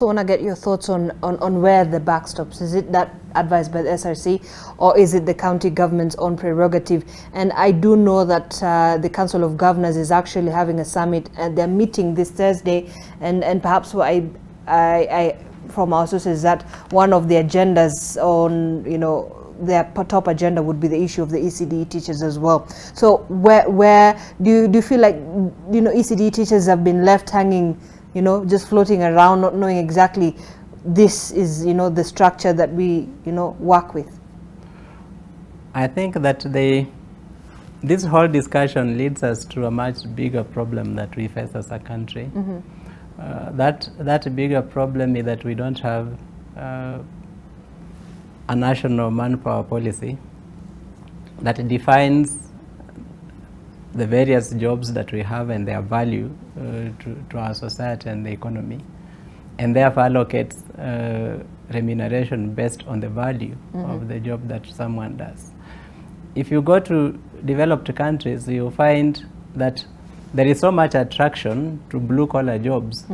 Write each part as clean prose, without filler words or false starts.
I want to get your thoughts on where the buck stops. Is it that advised by the SRC, or is it the county government's own prerogative? And I do know that the Council of Governors is actually having a summit, and they're meeting this Thursday. And perhaps what I from our sources is that one of the agendas on their top agenda would be the issue of the ECDE teachers as well. So where do you feel like ECDE teachers have been left hanging, just floating around, not knowing exactly this is the structure that we work with? I think that this whole discussion leads us to a much bigger problem that we face as a country. Mm-hmm. That bigger problem is that we don't have a national manpower policy that defines the various jobs that we have and their value to our society and the economy, and therefore allocates remuneration based on the value of the job that someone does. If you go to developed countries, you'll find that there is so much attraction to blue-collar jobs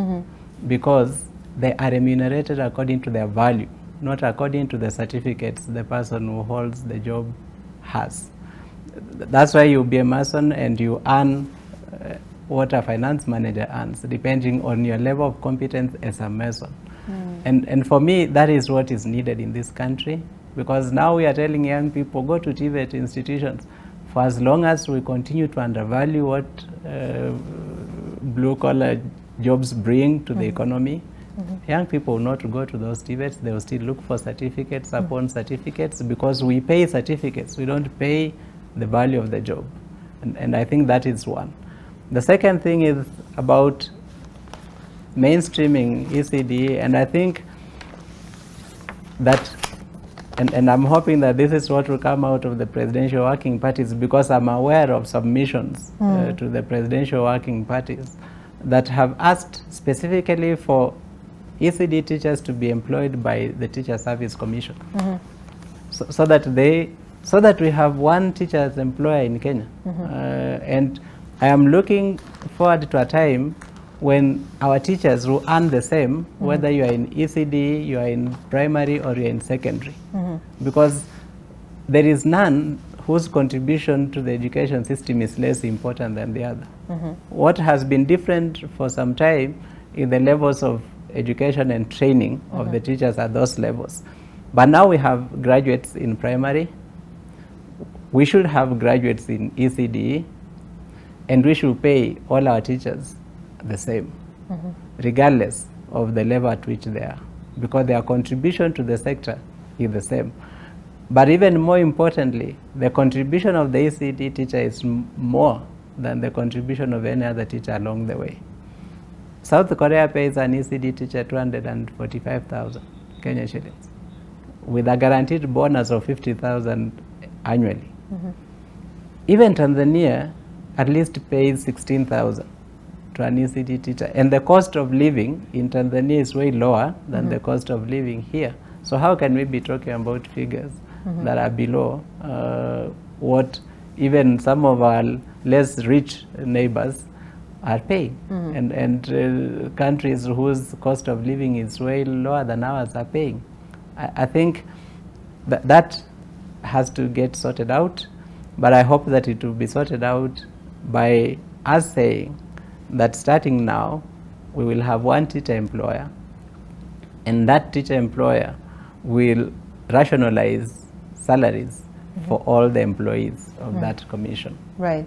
because they are remunerated according to their value, not according to the certificates the person who holds the job has. That's why you'll be a mason and you earn what a finance manager earns, depending on your level of competence as a mason. And for me, that is what is needed in this country, because now we are telling young people, go to TVET institutions. For as long as we continue to undervalue what blue-collar jobs bring to the economy, young people will not go to those TVETs. They will still look for certificates upon certificates, because we pay certificates. We don't pay the value of the job. And I think that is one. The second thing is about mainstreaming ECDE, and I think that, and I'm hoping that this is what will come out of the presidential working parties, because I'm aware of submissions to the presidential working parties that have asked specifically for ECDE teachers to be employed by the Teacher Service Commission, so that we have one teacher's employer in Kenya. And I am looking forward to a time when our teachers will earn the same, whether you are in ECDE, you are in primary, or you are in secondary. Because there is none whose contribution to the education system is less important than the other. What has been different for some time in the levels of education and training of the teachers at those levels. But now we have graduates in primary, we should have graduates in ECDE, and we should pay all our teachers the same, regardless of the level at which they are, because their contribution to the sector is the same. But even more importantly, the contribution of the ECDE teacher is more than the contribution of any other teacher along the way. South Korea pays an ECDE teacher 245,000 Kenya shillings, with a guaranteed bonus of 50,000 annually. Even Tanzania at least pays 16,000 to an ECDE teacher, and the cost of living in Tanzania is way lower than the cost of living here. So how can we be talking about figures that are below what even some of our less rich neighbors are paying, and countries whose cost of living is way lower than ours are paying? I think that has to get sorted out, but I hope that it will be sorted out by us saying that starting now we will have one teacher employer, and that teacher employer will rationalize salaries for all the employees of that commission. Right.